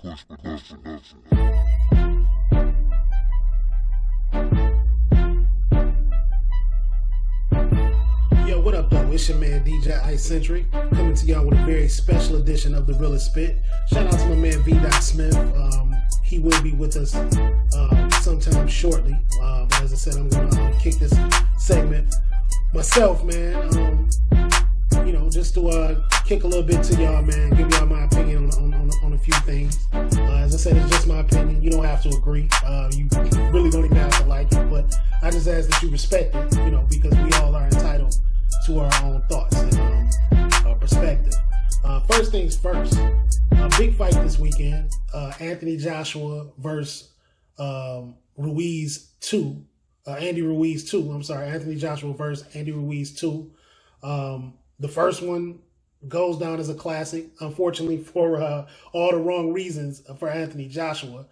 Yo, what up, though? It's your man, DJ iCENTRIC, coming to y'all with a very special edition of the Realest Spit. Shout out to my man, V. Smith. He will be with us sometime shortly. But as I said, I'm going to kick this segment myself, man. Just to kick a little bit to y'all, man. Give y'all my opinion on a few things. As I said, it's just my opinion. You don't have to agree. You really don't even have to like it. But I just ask that you respect it, because we all are entitled to our own thoughts and perspective. First things first, a big fight this weekend. Anthony Joshua versus Ruiz II. Andy Ruiz II. I'm sorry, Anthony Joshua versus Andy Ruiz II. The first one goes down as a classic, unfortunately for all the wrong reasons for Anthony Joshua.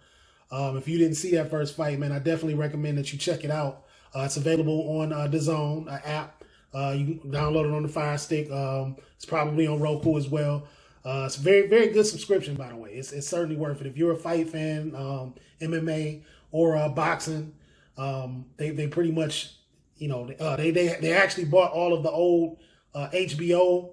If you didn't see that first fight, man, I definitely recommend that you check it out. It's available on DAZN app. You can download it on the Fire Stick. It's probably on Roku as well. It's a very, very good subscription, by the way. It's certainly worth it. If you're a fight fan, MMA or boxing, they pretty much, they actually bought all of the old HBO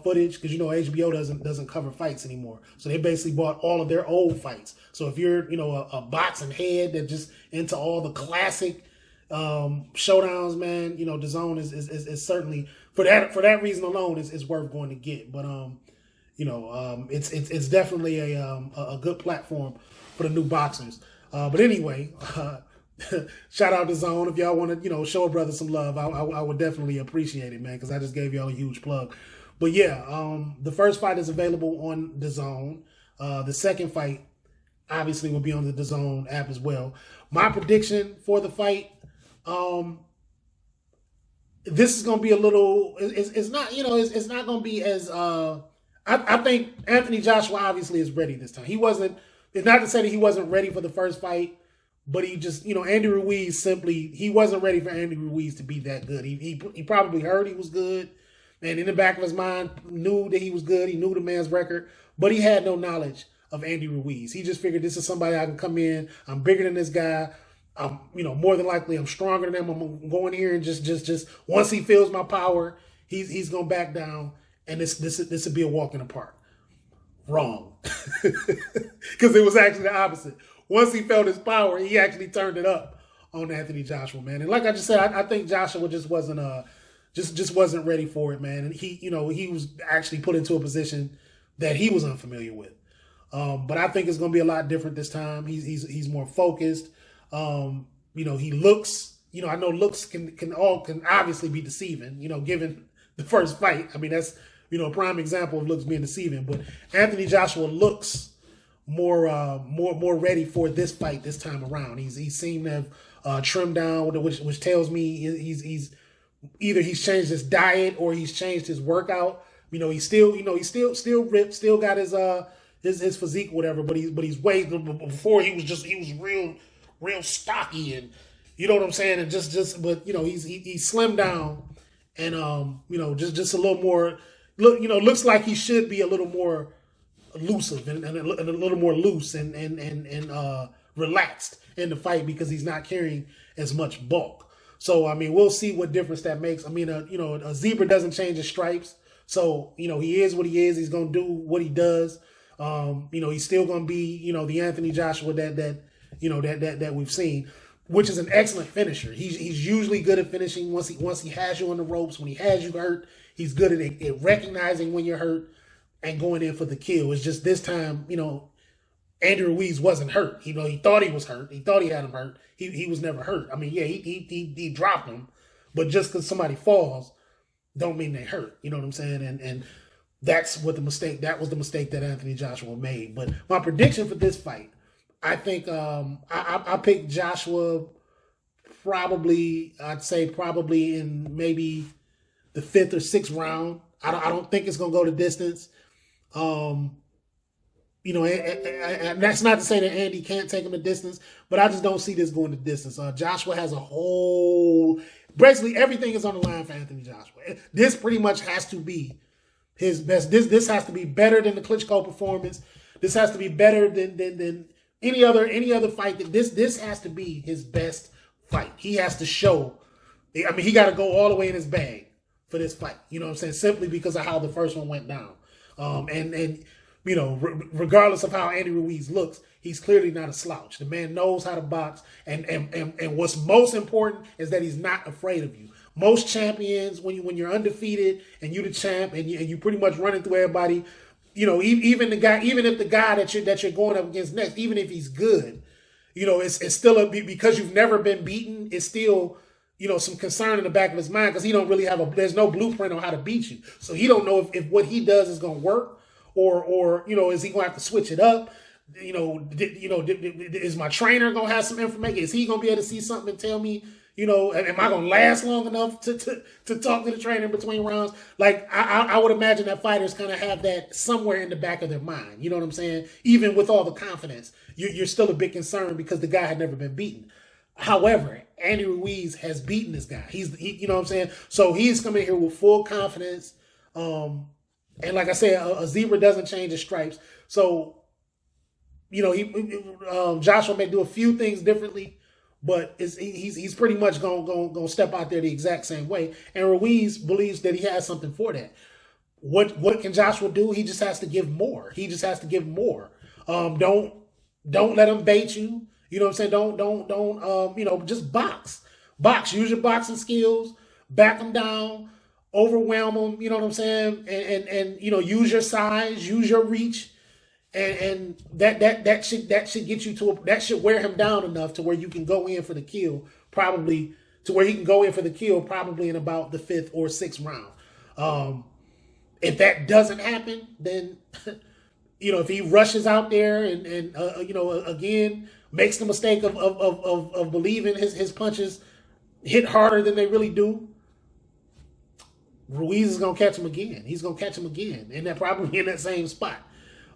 footage, because HBO doesn't cover fights anymore. So they basically bought all of their old fights. So if you're a boxing head that just into all the classic showdowns, man, DAZN is certainly for that reason alone is worth going to get. But it's definitely a good platform for the new boxers. But anyway, shout out to DAZN. If y'all want to show a brother some love, I would definitely appreciate it, man, because I just gave y'all a huge plug. But yeah, the first fight is available on DAZN. The second fight obviously will be on the DAZN app as well. My prediction for the fight, this is going to be a little, it's not, it's not going to be as, I think Anthony Joshua obviously is ready this time. It's not to say that he wasn't ready for the first fight, but he just, Andy Ruiz he wasn't ready for Andy Ruiz to be that good. He probably heard he was good, and in the back of his mind knew that he was good. He knew the man's record, but he had no knowledge of Andy Ruiz. He just figured, this is somebody I can come in. I'm bigger than this guy. I'm, more than likely, I'm stronger than him. I'm going here and just once he feels my power, he's gonna back down, and this would be a walk in the park. Wrong, because it was actually the opposite. Once he felt his power, he actually turned it up on Anthony Joshua, man. And like I just said, I think Joshua just wasn't just wasn't ready for it, man. And he was actually put into a position that he was unfamiliar with. But I think it's going to be a lot different this time. He's more focused. He looks. I know looks can obviously be deceiving. Given the first fight, I mean that's a prime example of looks being deceiving. But Anthony Joshua looks more ready for this fight this time around. He seemed to have trimmed down, which tells me he's either he's changed his diet or he's changed his workout. He's still ripped, still got his physique, whatever. But he's way before he was real stocky, and you know what I'm saying. And but he slimmed down, and just a little more. Looks like he should be a little more elusive and a little more loose and relaxed in the fight, because he's not carrying as much bulk. So, I mean, we'll see what difference that makes. I mean, a zebra doesn't change his stripes. So, he is what he is. He's going to do what he does. He's still going to be, the Anthony Joshua that we've seen, which is an excellent finisher. He's usually good at finishing once he has you on the ropes. When he has you hurt, he's good at recognizing when you're hurt and going in for the kill. It's just this time, Andy Ruiz wasn't hurt. He thought he was hurt. He thought he had him hurt. He was never hurt. I mean, yeah, he dropped him, but just because somebody falls, don't mean they hurt. You know what I'm saying? And that was the mistake that Anthony Joshua made. But my prediction for this fight, I think I picked Joshua probably in maybe the 5th or 6th round. I don't think it's gonna go the distance. And that's not to say that Andy can't take him the distance, but I just don't see this going the distance. Joshua has basically everything is on the line for Anthony Joshua. This pretty much has to be his best. This has to be better than the Klitschko performance. This has to be better than any other fight. That this has to be his best fight. He has to show. I mean, he got to go all the way in his bag for this fight. You know what I'm saying? Simply because of how the first one went down. And you know, regardless of how Andy Ruiz looks, he's clearly not a slouch. The man knows how to box, and what's most important is that he's not afraid of you. Most champions, when you're undefeated and you're the champ and you pretty much running through everybody, you know, even if the guy that you're going up against next, even if he's good, you know, it's still because you've never been beaten. It's still, you know, some concern in the back of his mind because he don't really there's no blueprint on how to beat you. So he don't know if what he does is going to work or you know, is he going to have to switch it up? You know, is my trainer going to have some information? Is he going to be able to see something and tell me, you know, am I going to last long enough to talk to the trainer in between rounds? Like, I would imagine that fighters kind of have that somewhere in the back of their mind. You know what I'm saying? Even with all the confidence, you're still a bit concerned because the guy had never been beaten. However, Andy Ruiz has beaten this guy. You know what I'm saying? So he's coming here with full confidence. And like I said, a zebra doesn't change its stripes. So, you know, Joshua may do a few things differently, but he's pretty much gonna step out there the exact same way. And Ruiz believes that he has something for that. What can Joshua do? He just has to give more. He just has to give more. Don't let him bait you. You know what I'm saying? Don't you know, just box. Use your boxing skills. Back him down. Overwhelm him. You know what I'm saying? And you know, use your size. Use your reach. And that should get you that should wear him down enough to where you can go in for the kill, probably in about the 5th or 6th round. If that doesn't happen, then you know, if he rushes out there and you know, again makes the mistake of believing his punches hit harder than they really do, Ruiz is gonna catch him again. He's gonna catch him again, and that probably in that same spot.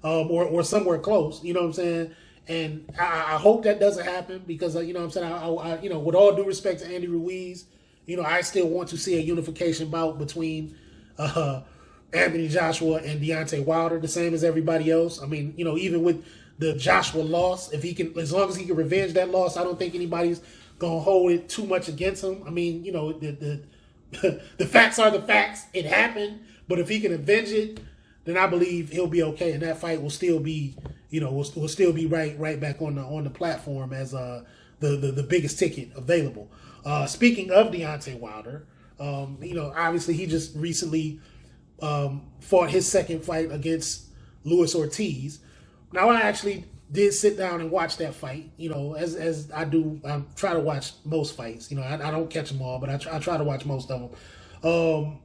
Or somewhere close, you know what I'm saying? And I hope that doesn't happen because, you know what I'm saying, I you know, with all due respect to Andy Ruiz, you know, I still want to see a unification bout between Anthony Joshua and Deontay Wilder, the same as everybody else. I mean, you know, even with the Joshua loss, if he can, as long as he can revenge that loss, I don't think anybody's gonna hold it too much against him. I mean, you know, the facts are the facts. It happened, but if he can avenge it, then I believe he'll be okay, and that fight will still be, you know, will still be right back on the platform as the biggest ticket available. Speaking of Deontay Wilder, you know, obviously he just recently fought his second fight against Luis Ortiz. Now I actually did sit down and watch that fight. You know, as I do, I try to watch most fights. You know, I don't catch them all, but I try to watch most of them.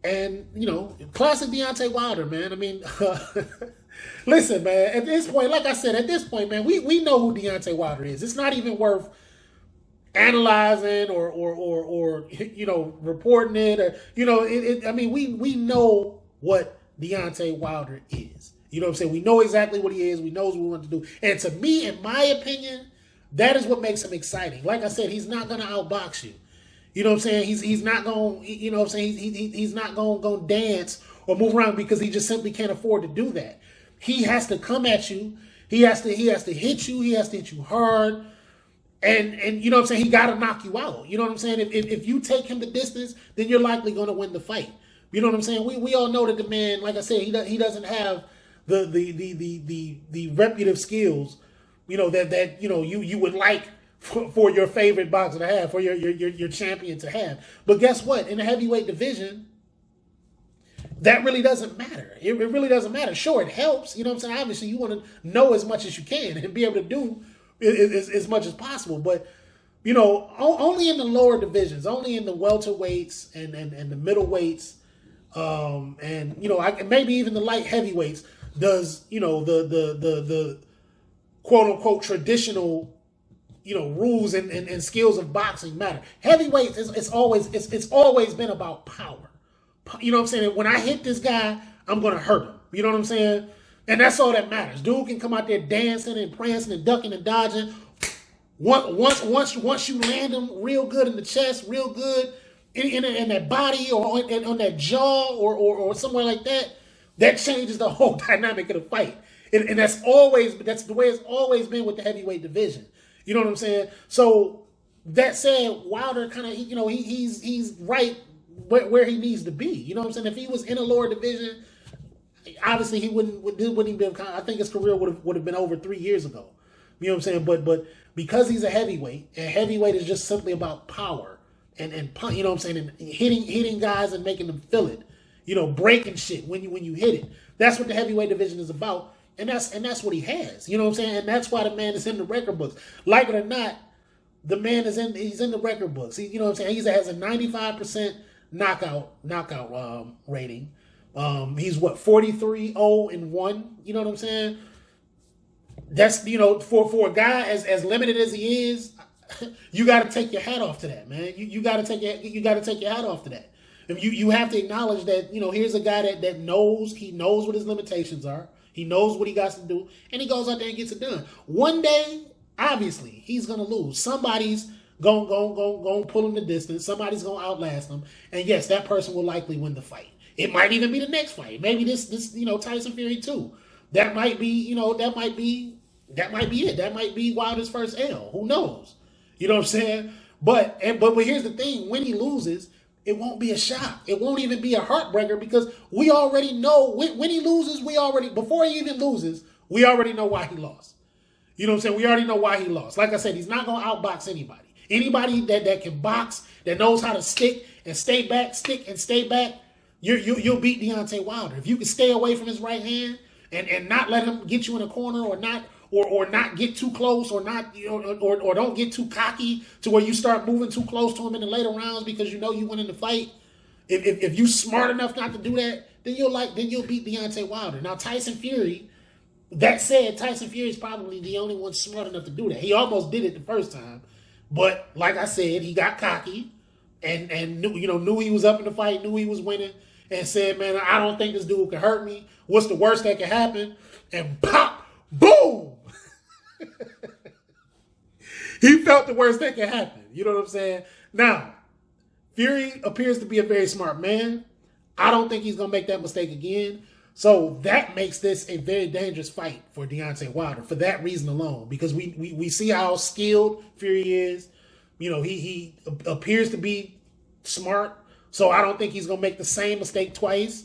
And, you know, classic Deontay Wilder, man. I mean, listen, man, at this point, like I said, man, we know who Deontay Wilder is. It's not even worth analyzing or you know, reporting it. Or, you know, I mean, we know what Deontay Wilder is. You know what I'm saying? We know exactly what he is. We know what we want to do. And to me, in my opinion, that is what makes him exciting. Like I said, he's not going to outbox you. You know what I'm saying? He's not going, you know what I'm saying? He's not going to dance or move around because he just simply can't afford to do that. He has to come at you. He has to hit you. He has to hit you hard. And you know what I'm saying? He got to knock you out. You know what I'm saying? If you take him the distance, then you're likely going to win the fight. You know what I'm saying? We all know that the man, like I said, he doesn't have the repetitive skills, you know, that you know you would like for your favorite boxer to have, for your champion to have. But guess what? In the heavyweight division, that really doesn't matter. It really doesn't matter. Sure, it helps. You know what I'm saying? Obviously, you want to know as much as you can and be able to do as much as possible. But, you know, only in the lower divisions, only in the welterweights and the middleweights, and, you know, maybe even the light heavyweights does, you know, the quote-unquote traditional, you know, rules and skills of boxing matter. Heavyweights, it's always been about power. You know what I'm saying? When I hit this guy, I'm going to hurt him. You know what I'm saying? And that's all that matters. Dude can come out there dancing and prancing and ducking and dodging. Once you land him real good in the chest, real good in that body or on that jaw or somewhere like that, that changes the whole dynamic of the fight. And that's the way it's always been with the heavyweight division. You know what I'm saying? So that said, Wilder kind of, he's right where he needs to be. You know what I'm saying? If he was in a lower division, obviously he wouldn't be. I think his career would have been over 3 years ago. You know what I'm saying? But because he's a heavyweight, and heavyweight is just simply about power and you know what I'm saying, and hitting guys and making them feel it. Breaking shit when you hit it. That's what the heavyweight division is about. And that's what he has. You know what I'm saying? And that's why the man is in the record books. Like it or not, the man he's in the record books. You know what I'm saying? He has a 95% knockout rating. He's 43-0-1. You know what I'm saying? That's, for a guy as limited as he is, you got to take your hat off to that, man. You got to take your hat off to that. And you have to acknowledge that, here's a guy that knows what his limitations are. He knows what he got to do, and he goes out there and gets it done. One day, obviously, he's gonna lose. Somebody's gonna pull him the distance. Somebody's gonna outlast him, and yes, that person will likely win the fight. It might even be the next fight. Maybe this Tyson Fury too. That might be it. That might be Wilder's first L. Who knows? You know what I'm saying? But here's the thing: when he loses, it won't be a shock. It won't even be a heartbreaker because we already know when he loses, before he even loses, we already know why he lost. You know what I'm saying? We already know why he lost. Like I said, he's not going to outbox anybody. Anybody that can box, that knows how to stick and stay back, you'll beat Deontay Wilder. If you can stay away from his right hand and not let him get you in a corner or not get too close or don't get too cocky to where you start moving too close to him in the later rounds because you win in the fight. If you smart enough not to do that, then you'll beat Deontay Wilder. Now Tyson Fury, that said, Tyson Fury is probably the only one smart enough to do that. He almost did it the first time, but like I said, he got cocky and knew he was up in the fight, knew he was winning, and said, "Man, I don't think this dude can hurt me. What's the worst that can happen?" And pop, boom. He felt the worst that could happen. You know what I'm saying? Now, Fury appears to be a very smart man. I don't think he's going to make that mistake again. So that makes this a very dangerous fight for Deontay Wilder for that reason alone. Because we see how skilled Fury is. He appears to be smart. So I don't think he's going to make the same mistake twice.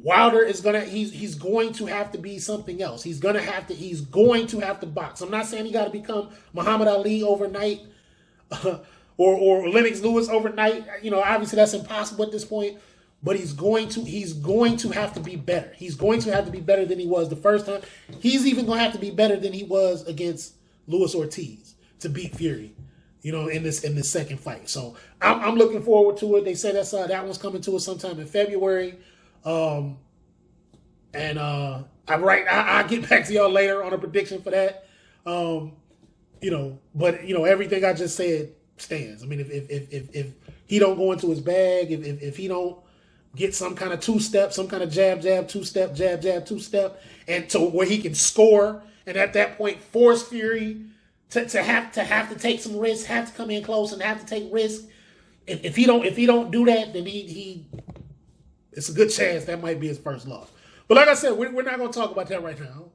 Wilder is he's going to have to be something else. He's going to have to box. I'm not saying he got to become Muhammad Ali overnight or Lennox Lewis overnight. Obviously that's impossible at this point, but he's going to have to be better. He's going to have to be better than he was the first time. He's even going to have to be better than he was against Luis Ortiz to beat Fury, in this second fight. So I'm looking forward to it. They say that one's coming to us sometime in February. I'll get back to y'all later on a prediction for that. But everything I just said stands. I mean, if he don't go into his bag, if he don't get some kind of two-step, some kind of jab, two-step, jab, two-step, and to where he can score, and at that point force Fury to have to take some risks, have to come in close and have to take risks. If he don't do that, then he it's a good chance that might be his first loss. But like I said, we're not going to talk about that right now.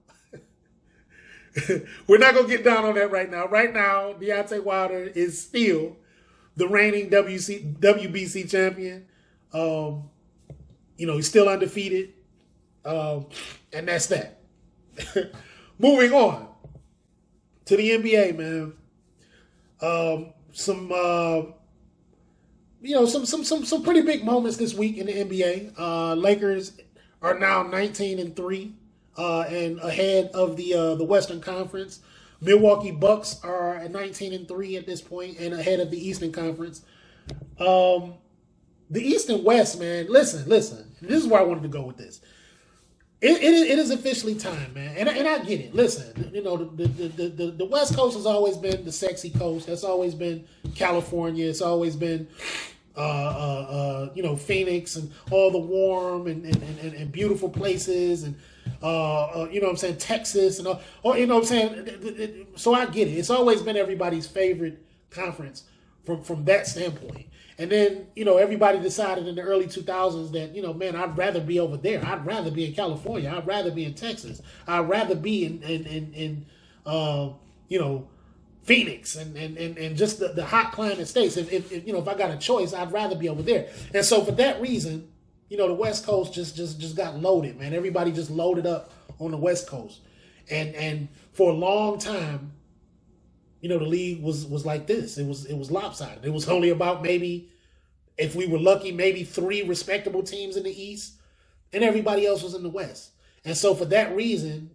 We're not going to get down on that right now. Right now, Deontay Wilder is still the reigning WBC champion. He's still undefeated. And that's that. Moving on to the NBA, man. Some pretty big moments this week in the NBA. Lakers are now 19-3 and ahead of the Western Conference. Milwaukee Bucks are at 19-3 at this point and ahead of the Eastern Conference. The East and West, man. Listen. This is where I wanted to go with this. It is officially time, man, and I get it. Listen, the West Coast has always been the sexy coast. That's always been California. It's always been Phoenix and all the warm and beautiful places and Texas and all, so I get it. It's always been everybody's favorite conference from that standpoint. And then, everybody decided in the early 2000s that, man, I'd rather be over there. I'd rather be in California. I'd rather be in Texas. I'd rather be in Phoenix and just the hot climate states. If I got a choice, I'd rather be over there. And so for that reason, the West Coast just got loaded, man. Everybody just loaded up on the West Coast. And for a long time, the league was like this. It was lopsided. It was only about maybe, if we were lucky, maybe 3 respectable teams in the East, and everybody else was in the West. And so for that reason,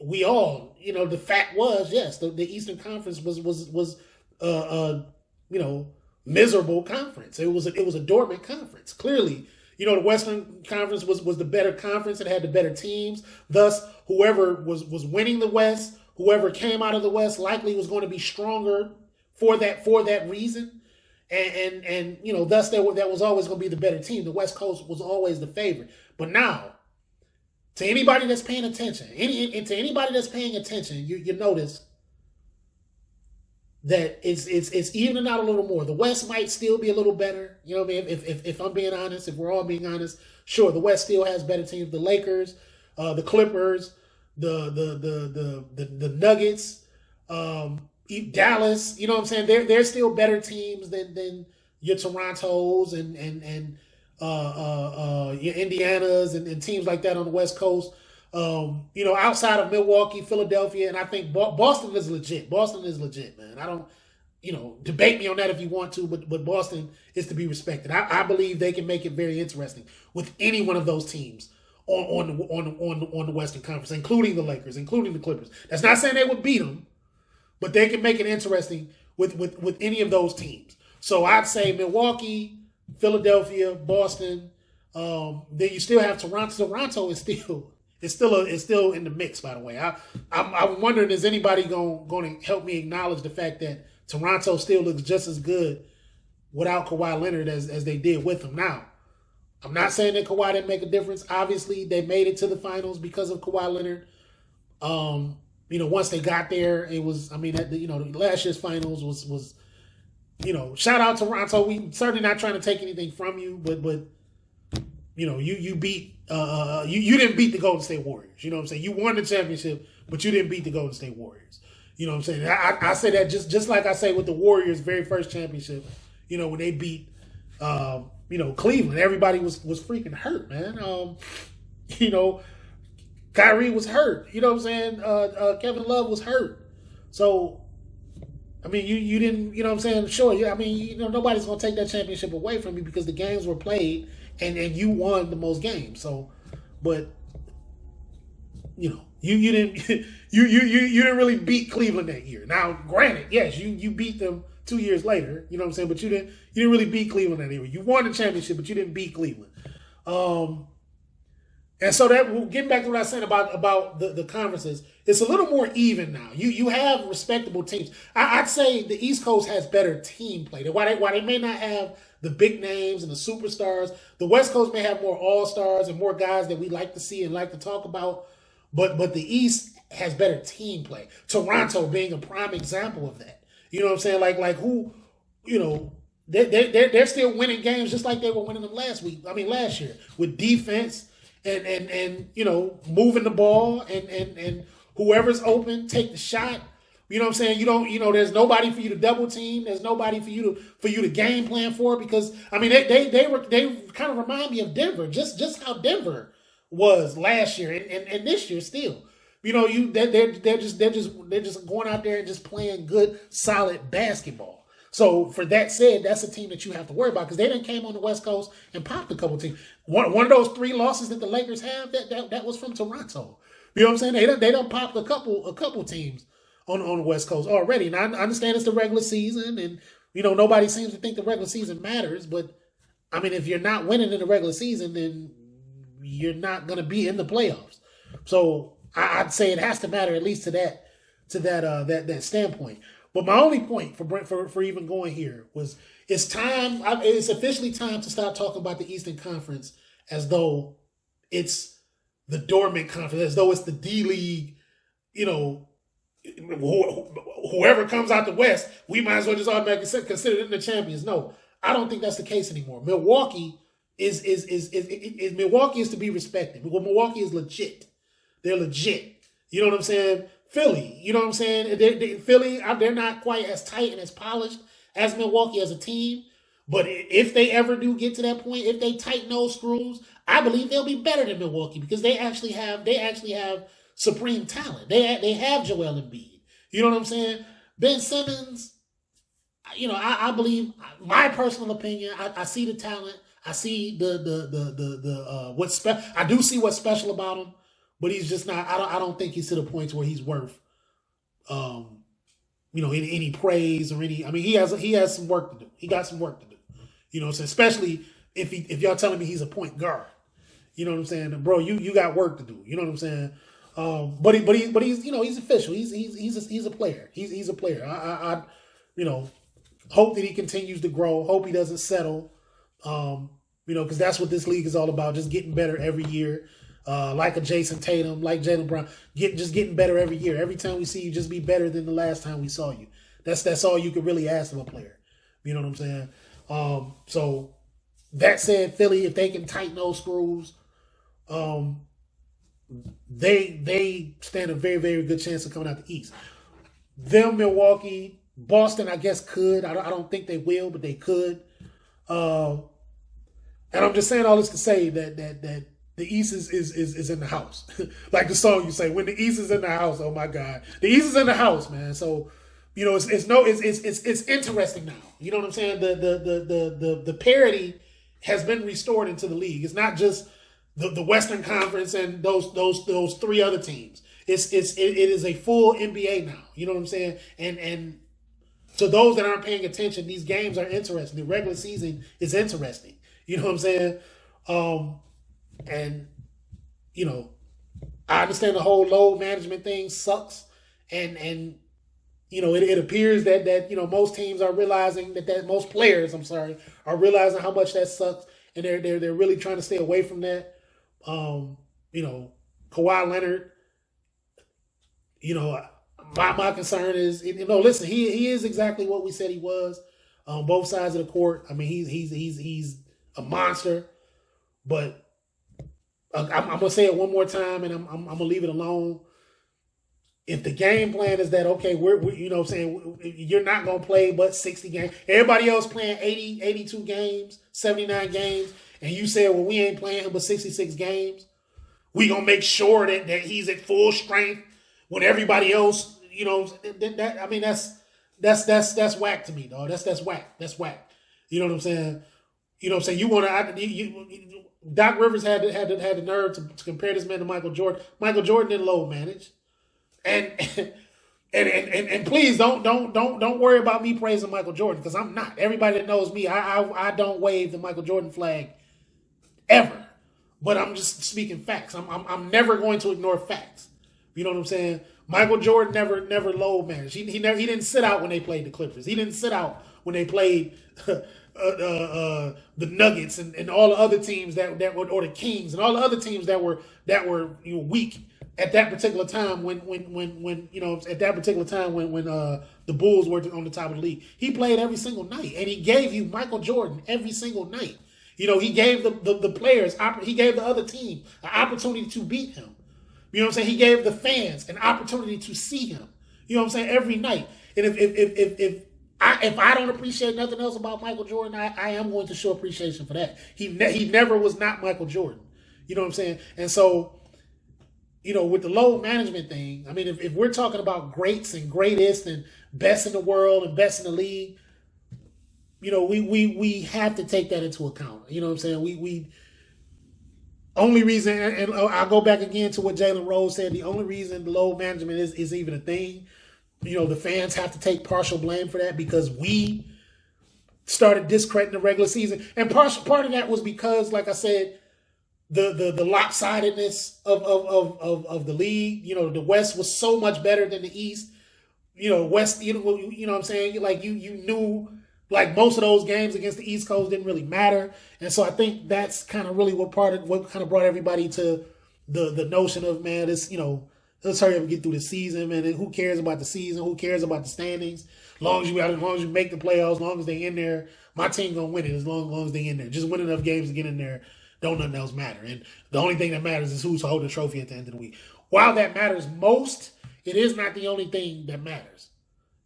we all, the fact was, yes, the Eastern Conference was miserable conference. It was a dormant conference. Clearly, the Western Conference was the better conference. It had the better teams. Thus, whoever was winning the West, whoever came out of the West, likely was going to be stronger for that reason. And thus that was always going to be the better team. The West Coast was always the favorite. But now, to anybody that's paying attention, you notice that it's evening out a little more. The West might still be a little better. You know what I mean? If I'm being honest, if we're all being honest, sure, the West still has better teams. The Lakers, the Clippers, the Nuggets, Dallas. You know what I'm saying? They're still better teams than your Torontos and your Indianas and teams like that on the West Coast. Outside of Milwaukee, Philadelphia, and I think Boston is legit. Boston is legit, man. I don't, debate me on that if you want to, but Boston is to be respected. I believe they can make it very interesting with any one of those teams on the Western Conference, including the Lakers, including the Clippers. That's not saying they would beat them, but they can make it interesting with any of those teams. So I'd say Milwaukee, Philadelphia, Boston. Then you still have Toronto. Toronto is still in the mix, by the way. I'm wondering, is anybody going to help me acknowledge the fact that Toronto still looks just as good without Kawhi Leonard as they did with him? Now, I'm not saying that Kawhi didn't make a difference. Obviously, they made it to the finals because of Kawhi Leonard. Once they got there, it was, last year's finals was shout out to Toronto. We certainly not trying to take anything from you, but you beat you didn't beat the Golden State Warriors. You know what I'm saying? You won the championship, but you didn't beat the Golden State Warriors. You know what I'm saying? I say that just like I say with the Warriors' very first championship. When they beat Cleveland, everybody was freaking hurt, man. Kyrie was hurt. You know what I'm saying? Kevin Love was hurt. So, you didn't, you know what I'm saying? Sure, nobody's going to take that championship away from you because the games were played and you won the most games. So, but, you didn't you didn't really beat Cleveland that year. Now, granted, yes, you beat them 2 years later, you know what I'm saying? But you didn't really beat Cleveland that year. You won the championship, but you didn't beat Cleveland. And so that, getting back to what I was saying about the conferences, it's a little more even now. You have respectable teams. I'd say the East Coast has better team play. While they may not have the big names and the superstars, the West Coast may have more all-stars and more guys that we like to see and like to talk about. But the East has better team play. Toronto being a prime example of that. You know what I'm saying? Like who, they're still winning games just like they were winning them last year with defense. And moving the ball and whoever's open, take the shot. You know what I'm saying? You don't, there's nobody for you to double team. There's nobody for you to game plan for, because they kind of remind me of Denver, just how Denver was last year and this year still. They're just going out there and just playing good, solid basketball. So for that said, that's a team that you have to worry about, because they done came on the West Coast and popped a couple teams. One of those 3 losses that the Lakers have, that was from Toronto. You know what I'm saying? They done popped a couple teams on the West Coast already. Now I understand it's the regular season, and nobody seems to think the regular season matters. But if you're not winning in the regular season, then you're not going to be in the playoffs. So I'd say it has to matter, at least to that standpoint. But my only point for even going here was it's time. It's officially time to start talking about the Eastern Conference as though it's the dormant conference, as though it's the D League. Whoever comes out the West, we might as well just automatically consider them the champions. No, I don't think that's the case anymore. Milwaukee is Milwaukee is to be respected. Milwaukee is legit. They're legit. You know what I'm saying? Philly, you know what I'm saying? Philly, they're not quite as tight and as polished as Milwaukee as a team. But if they ever do get to that point, if they tighten those screws, I believe they'll be better than Milwaukee because they actually have supreme talent. They have Joel Embiid. You know what I'm saying? Ben Simmons, you know, I believe, my personal opinion, I see the talent. I see I do see what's special about him, but he's just not. I don't think he's to the point where he's worth, any praise or any. I mean, he has some work to do. He got some work to do. You know what I'm saying? Especially if y'all telling me he's a point guard. You know what I'm saying, bro? You got work to do. You know what I'm saying? But he's he's official. He's a player. He's a player. I hope that he continues to grow. Hope he doesn't settle. Because that's what this league is all about. Just getting better every year. Like a Jason Tatum, like Jaylen Brown, getting better every year. Every time we see you, just be better than the last time we saw you. That's all you could really ask of a player. You know what I'm saying? So that said, Philly, if they can tighten those screws, they stand a very, very good chance of coming out the East. Them, Milwaukee, Boston, I guess could. I don't think they will, but they could. And I'm just saying all this to say that the East is in the house. Like the song you say, when the East is in the house, oh my God. The East is in the house, man. So, it's interesting now. You know what I'm saying? The parity has been restored into the league. It's not just the Western Conference and those three other teams. It is a full NBA now. You know what I'm saying? And to those that aren't paying attention, these games are interesting. The regular season is interesting. You know what I'm saying? I understand the whole load management thing sucks, and it appears that most teams are realizing that most players, are realizing how much that sucks, and they're really trying to stay away from that. Kawhi Leonard, my concern is, listen, he is exactly what we said he was on both sides of the court. I mean, he's a monster, but I'm gonna say it one more time, and I'm gonna leave it alone. If the game plan is that, okay, we're you're not gonna play but 60 games. Everybody else playing 80, 82 games, 79 games, and you say, well, we ain't playing him but 66 games. We gonna make sure that he's at full strength when everybody else, that's whack to me, dog. That's whack. That's whack. You know what I'm saying? You know what I'm saying? You want to? Doc Rivers had the nerve to compare this man to Michael Jordan. Michael Jordan didn't load manage, and please don't worry about me praising Michael Jordan, because I'm not. Everybody that knows me, I don't wave the Michael Jordan flag ever. But I'm just speaking facts. I'm never going to ignore facts. You know what I'm saying? Michael Jordan never load managed. He didn't sit out when they played the Clippers. He didn't sit out when they played the Nuggets and all the other teams that were, or the Kings and all the other teams that were weak at that particular time when the Bulls were on the top of the league. He played every single night, and he gave you Michael Jordan every single night. He gave the players, he gave the other team an opportunity to beat him. You know what I'm saying? He gave the fans an opportunity to see him. You know what I'm saying? Every night. And if I don't appreciate nothing else about Michael Jordan, I am going to show appreciation for that. He never was not Michael Jordan. You know what I'm saying? And so, with the load management thing, I mean, if we're talking about greats and greatest and best in the world and best in the league, we have to take that into account. You know what I'm saying? We only reason, and I'll go back again to what Jalen Rose said, the only reason the load management is even a thing, the fans have to take partial blame for that, because we started discrediting the regular season. And part of that was because, like I said, the lopsidedness of the league. The West was so much better than the East. West, what I'm saying? Like you knew, like, most of those games against the East Coast didn't really matter. And so I think that's kind of really what kind of brought everybody to the notion of, man, this, let's hurry up and get through the season, man. And who cares about the season? Who cares about the standings? As long as you make the playoffs, as long as they're in there, my team gonna win it as long as they in there. Just win enough games to get in there. Don't nothing else matter. And the only thing that matters is who's holding the trophy at the end of the week. While that matters most, it is not the only thing that matters.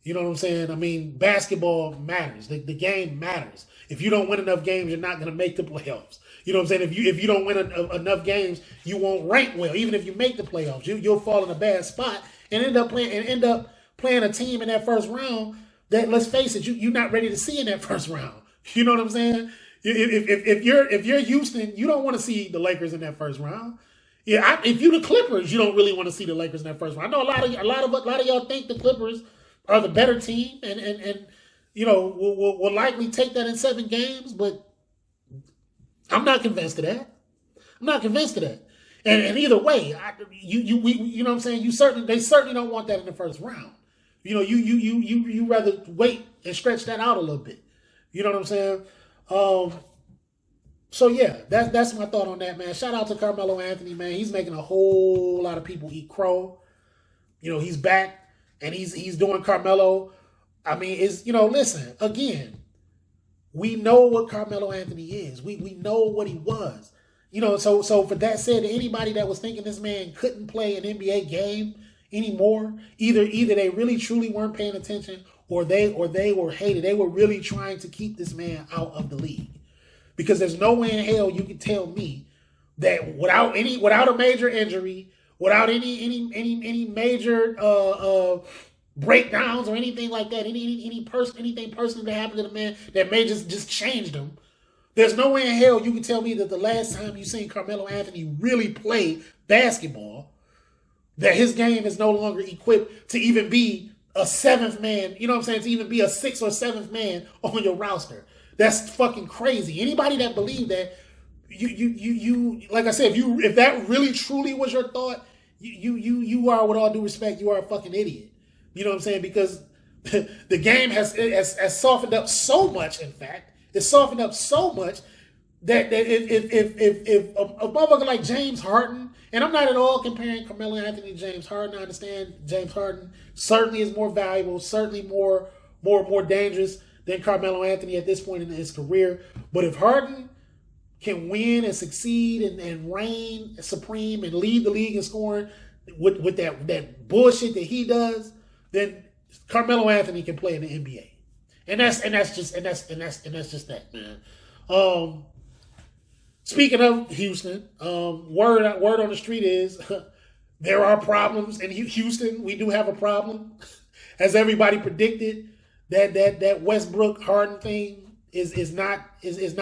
You know what I'm saying? I mean, basketball matters. The game matters. If you don't win enough games, you're not going to make the playoffs. You know what I'm saying? If you don't win enough games, you won't rank well. Even if you make the playoffs, you'll fall in a bad spot and end up playing a team in that first round that, let's face it, you're not ready to see in that first round. You know what I'm saying? If you're Houston, you don't want to see the Lakers in that first round. Yeah, if you're the Clippers, you don't really want to see the Lakers in that first round. I know a lot of y'all think the Clippers are the better team and you know will likely take that in 7 games, but I'm not convinced of that. I'm not convinced of that. And either way, you know what I'm saying? They certainly don't want that in the first round. You know, you rather wait and stretch that out a little bit. You know what I'm saying? So yeah, that's my thought on that, man. Shout out to Carmelo Anthony, man. He's making a whole lot of people eat crow. You know, he's back and he's doing Carmelo. I mean, listen, again, we know what Carmelo Anthony is. We know what he was. You know, so for that said, anybody that was thinking this man couldn't play an NBA game anymore, either they really truly weren't paying attention or they were hated. They were really trying to keep this man out of the league. Because there's no way in hell you can tell me that without a major injury, without any major breakdowns or anything like that, anything personal that happened to the man that may just changed him. There's no way in hell you can tell me that the last time you seen Carmelo Anthony really play basketball, that his game is no longer equipped to even be a 7th man, you know what I'm saying, to even be a 6th or 7th man on your roster. That's fucking crazy. Anybody that believed that, you like I said, if that really truly was your thought, you are, with all due respect, you are a fucking idiot. You know what I'm saying? Because the game has softened up so much. In fact, it's softened up so much that if a motherfucker like James Harden, and I'm not at all comparing Carmelo Anthony to James Harden. I understand James Harden certainly is more valuable, certainly more dangerous than Carmelo Anthony at this point in his career. But if Harden can win and succeed and reign supreme and lead the league in scoring with that bullshit that he does, then Carmelo Anthony can play in the NBA. And that's just that, man. Speaking of Houston, word on the street is there are problems in Houston. We do have a problem, as everybody predicted. That Westbrook Harden thing is not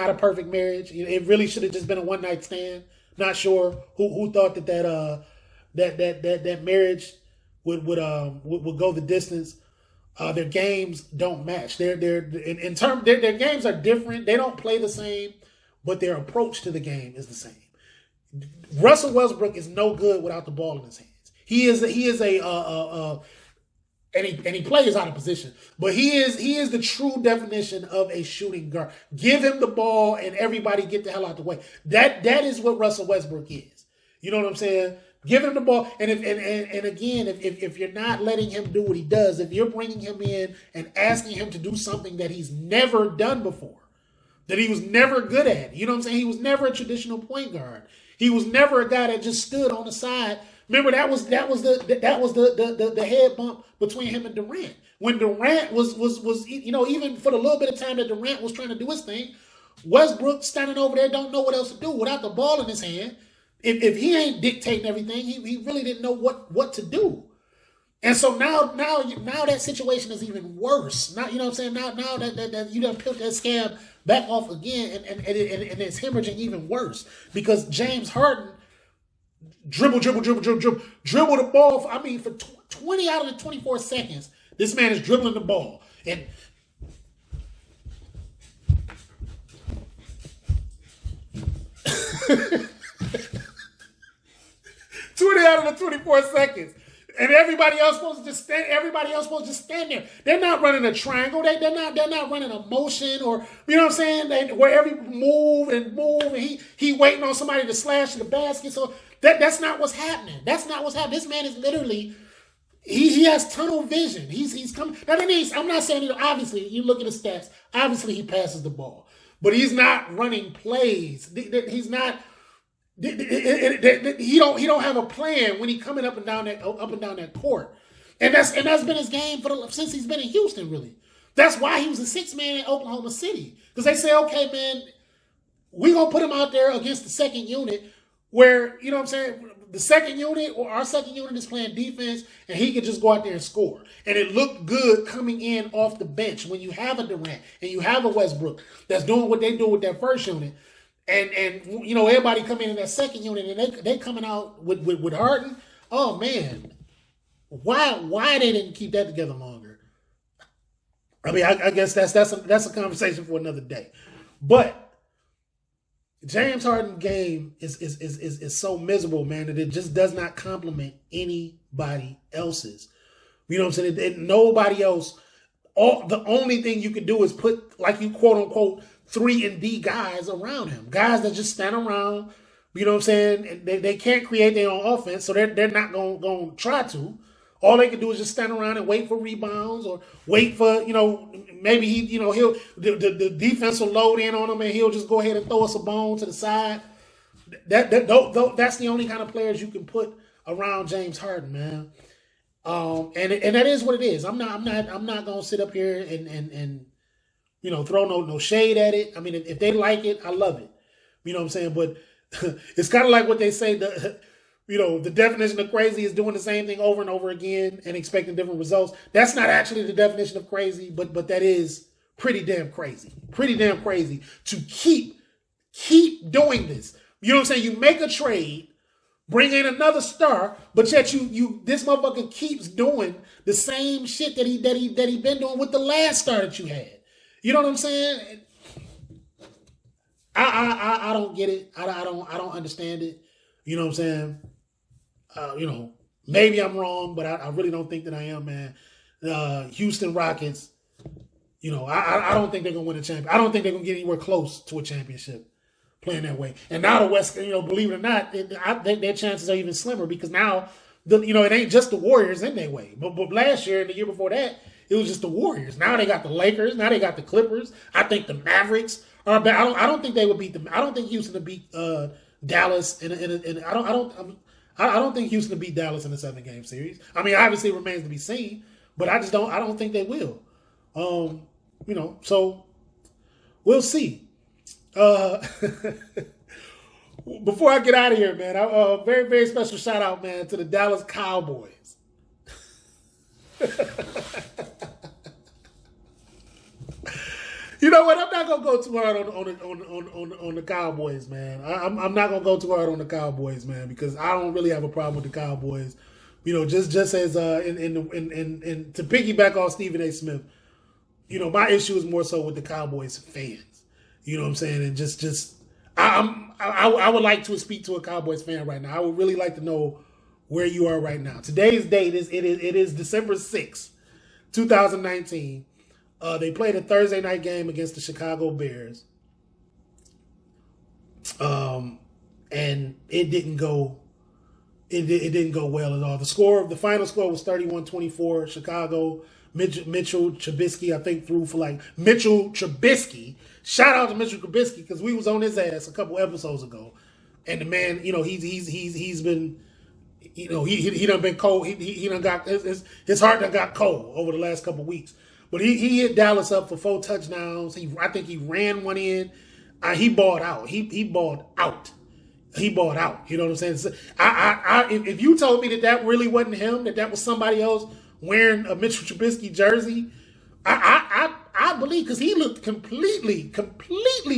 a perfect marriage. It really should have just been a one night stand. Not sure who thought that marriage would go the distance. Their games don't match. Their games are different. They don't play the same, but their approach to the game is the same. Russell Westbrook is no good without the ball in his hands. He plays out of position, but he is the true definition of a shooting guard. Give him the ball and everybody get the hell out the way. That is what Russell Westbrook is. You know what I'm saying? Give him the ball, and if you're not letting him do what he does, if you're bringing him in and asking him to do something that he's never done before, that he was never good at, you know what I'm saying? He was never a traditional point guard. He was never a guy that just stood on the side. Remember, that was the head bump between him and Durant. When Durant was even for the little bit of time that Durant was trying to do his thing, Westbrook standing over there don't know what else to do without the ball in his hand. If he ain't dictating everything, he really didn't know what to do. And so now that situation is even worse. Now, you know what I'm saying? Now that you done peeled that scab back off again, and it's hemorrhaging even worse because James Harden dribble the ball. For 20 out of the 24 seconds, this man is dribbling the ball. And out of the 24 seconds. And everybody else supposed to just stand there. They're not running a triangle. They're not running a motion, or you know what I'm saying? Where every move and he waiting on somebody to slash the basket. So that's not what's happening. That's not what's happening. This man is literally he has tunnel vision. He's coming. Now, I'm not saying, obviously, you look at the stats, obviously he passes the ball. But he's not running plays. He's not. He don't have a plan when he's coming up and down that court, and that's been his game since he's been in Houston. Really, that's why he was a 6 man in Oklahoma City, because they say, okay, man, we gonna put him out there against the second unit, where you know what I'm saying, the second unit or our second unit is playing defense, and he could just go out there and score, and it looked good coming in off the bench when you have a Durant and you have a Westbrook that's doing what they do with that first unit. And you know, everybody come in that second unit, and they coming out with Harden. Oh man, why they didn't keep that together longer? I mean, I guess that's a conversation for another day. But James Harden's game is so miserable, man, that it just does not complement anybody else's. You know what I'm saying? Nobody else. The only thing you can do is put, like, you quote unquote 3-and-D guys around him. Guys that just stand around, you know what I'm saying? And they can't create their own offense, so they're not going to try to. All they can do is just stand around and wait for rebounds, or wait for, you know, maybe the defense will load in on him and he'll just go ahead and throw us a bone to the side. That's the only kind of players you can put around James Harden, man. And that is what it is. I'm not gonna sit up here and you know, throw no shade at it. I mean, if they like it, I love it. You know what I'm saying? But it's kind of like what they say, the definition of crazy is doing the same thing over and over again and expecting different results. That's not actually the definition of crazy, but that is pretty damn crazy. Pretty damn crazy to keep doing this. You know what I'm saying? You make a trade, bring in another star, but yet this motherfucker keeps doing the same shit that he been doing with the last star that you had. You know what I'm saying? I don't get it. I don't understand it. You know what I'm saying? You know, maybe I'm wrong, but I really don't think that I am, man. Houston Rockets, you know, I don't think they're gonna win a championship. I don't think they're gonna get anywhere close to a championship playing that way. And now the West, you know, believe it or not, I think their chances are even slimmer, because now it ain't just the Warriors in their way. But last year and the year before that, it was just the Warriors. Now they got the Lakers. Now they got the Clippers. I think the Mavericks are bad. I don't think they would beat them. I don't think Houston would beat Dallas. I don't think Houston will beat Dallas in a 7-game series. I mean, obviously it remains to be seen, but I don't think they will. You know, so we'll see. Before I get out of here, man, very, very special shout out, man, to the Dallas Cowboys. You know what? I'm not gonna go too hard on the Cowboys, man. I'm not gonna go too hard on the Cowboys, man, because I don't really have a problem with the Cowboys. You know, just as in to piggyback off Stephen A. Smith, you know, my issue is more so with the Cowboys fans. You know what I'm saying? And I would like to speak to a Cowboys fan right now. I would really like to know where you are right now. Today's date is December 6th, 2019. They played a Thursday night game against the Chicago Bears. And it didn't go well at all. The final score was 31-24. Chicago. Mitchell Trubisky, I think, threw for Mitchell Trubisky. Shout out to Mitchell Trubisky, because we was on his ass a couple episodes ago. And the man, you know, he's been, you know, he done been cold. He done got his heart done got cold over the last couple weeks. But he hit Dallas up for 4 touchdowns. I think he ran one in. He balled out. He balled out. He balled out. You know what I'm saying? If you told me that really wasn't him, that was somebody else wearing a Mitchell Trubisky jersey, I believe, because he looked completely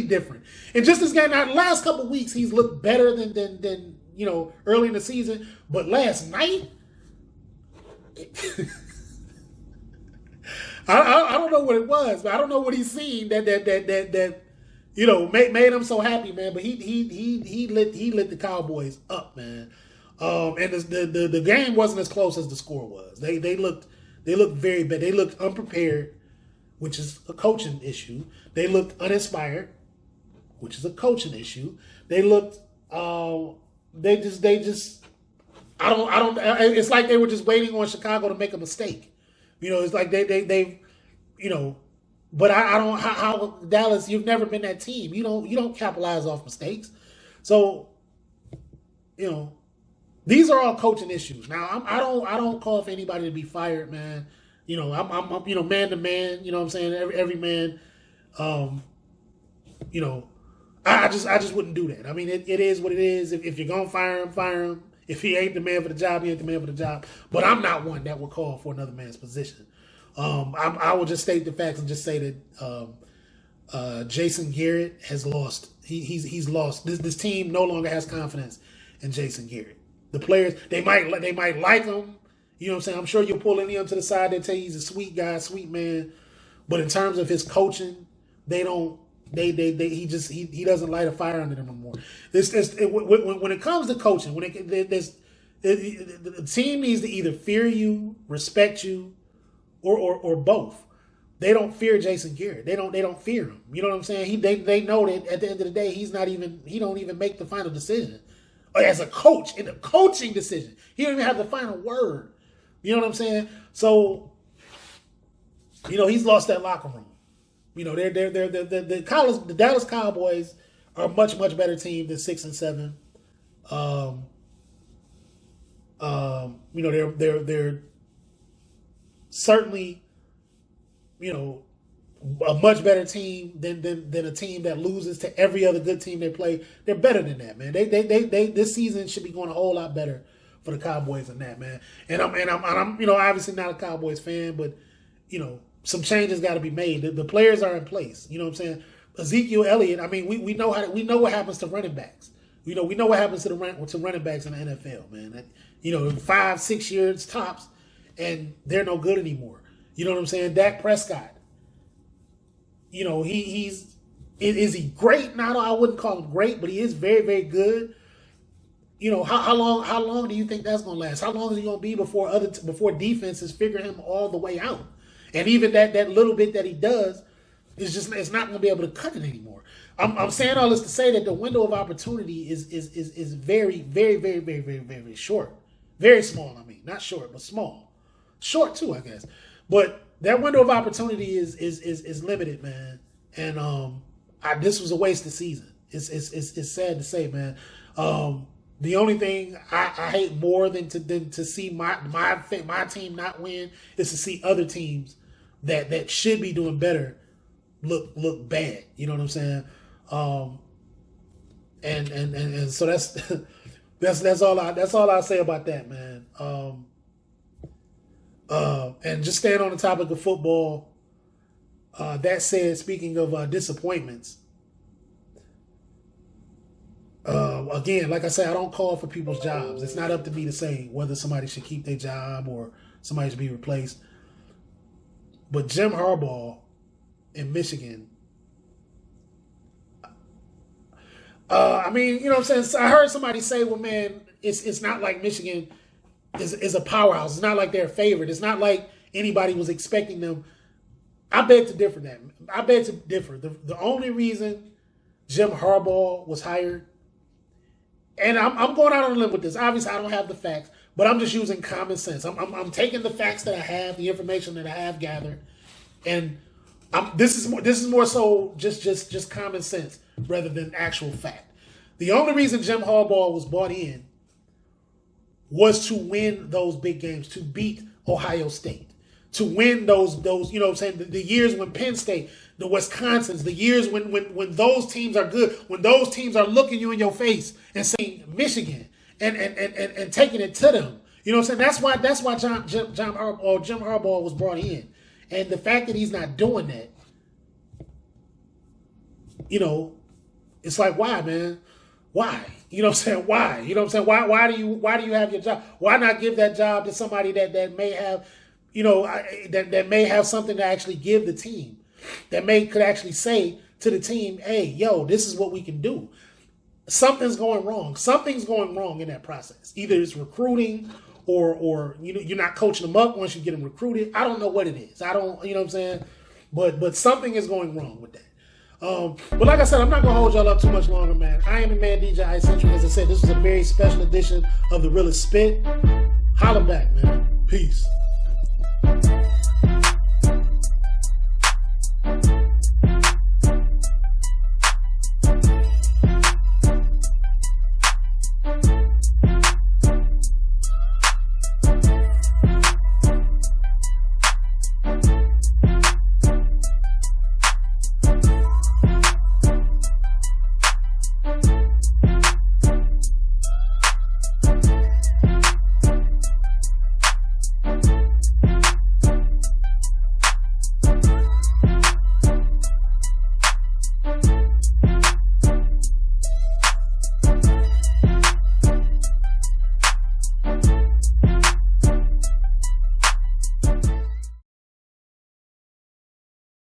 different. And just this game, now the last couple of weeks, he's looked better than you know, early in the season. But last night, I don't know what it was, but I don't know what he's seen that you know made him so happy, man. But he lit the Cowboys up, man. And the game wasn't as close as the score was. They looked very bad. They looked unprepared, which is a coaching issue. They looked uninspired, which is a coaching issue. They looked they just I don't. It's like they were just waiting on Chicago to make a mistake. It's like they've, But I don't. How Dallas? You've never been that team. You don't capitalize off mistakes. So, these are all coaching issues. Now, I don't call for anybody to be fired, man. I'm man to man. You know what I'm saying? Every man. I just wouldn't do that. I mean, it is what it is. If you're gonna fire him, fire him. If he ain't the man for the job, he ain't the man for the job. But I'm not one that would call for another man's position. I will just state the facts and just say that Jason Garrett has lost. He's lost. This team no longer has confidence in Jason Garrett. The players they might like him. You know what I'm saying? I'm sure you'll pull any of them to the side. They tell you he's a sweet guy, sweet man. But in terms of his coaching, they don't. He doesn't light a fire under them anymore. When it comes to coaching, the team needs to either fear you, respect you, or both. They don't fear Jason Garrett. They don't fear him. You know what I'm saying? They know that at the end of the day, he don't even make the final decision. As a coach, in the coaching decision, he don't even have the final word. You know what I'm saying? So, he's lost that locker room. The Dallas Cowboys are a much better team than 6-7. They're certainly, a much better team than a team that loses to every other good team they play. They're better than that, man. They this season should be going a whole lot better for the Cowboys than that, man. And I'm obviously not a Cowboys fan, but some changes got to be made. The players are in place. You know what I'm saying? Ezekiel Elliott. I mean, we know what happens to running backs. We know what happens to running backs in the NFL, man. 5-6 years tops, and they're no good anymore. You know what I'm saying? Dak Prescott. Is he great? No, I wouldn't call him great, but he is very, very good. How long do you think that's gonna last? How long is he gonna be before defenses figure him all the way out? And even that little bit that he does it's not gonna be able to cut it anymore. I'm saying all this to say that the window of opportunity is very, very, very, very, very, very short. Very small, I mean. Not short, but small. Short too, I guess. But that window of opportunity is limited, man. And this was a wasted season. It's sad to say, man. The only thing I hate more than to see my team not win is to see other teams that should be doing better look bad. You know what I'm saying? And so that's all I say about that, man. And just staying on the topic of football. That said, speaking of disappointments. Again, like I said, I don't call for people's jobs. It's not up to me to say whether somebody should keep their job or somebody should be replaced. But Jim Harbaugh in Michigan, I mean, you know what I'm saying? I heard somebody say, well, man, it's not like Michigan is a powerhouse. It's not like they're a favorite. It's not like anybody was expecting them. I beg to differ. The only reason Jim Harbaugh was hired, and I'm going out on a limb with this. Obviously, I don't have the facts, but I'm just using common sense. I'm taking the facts that I have, the information that I have gathered, and this is more so just common sense rather than actual fact. The only reason Jim Harbaugh was brought in was to win those big games, to beat Ohio State, to win those you know what I'm saying, the years when Penn State, the Wisconsins, the years when those teams are good, when those teams are looking you in your face and saying Michigan and taking it to them. You know what I'm saying? That's why Jim Harbaugh was brought in. And the fact that he's not doing that, it's like, why, man? Why? You know what I'm saying? Why? You know what I'm saying? Why do you have your job? Why not give that job to somebody that may have, that may have something to actually give the team, that could actually say to the team, hey, yo, this is what we can do. Something's going wrong. Something's going wrong in that process. Either it's recruiting or you're not coaching them up once you get them recruited. I don't know what it is. I don't, you know what I'm saying? But something is going wrong with that. But like I said, I'm not gonna hold y'all up too much longer, man. I am your man DJ iCENTRIC. As I said, this was a very special edition of the Realest Spit. Holla back, man. Peace.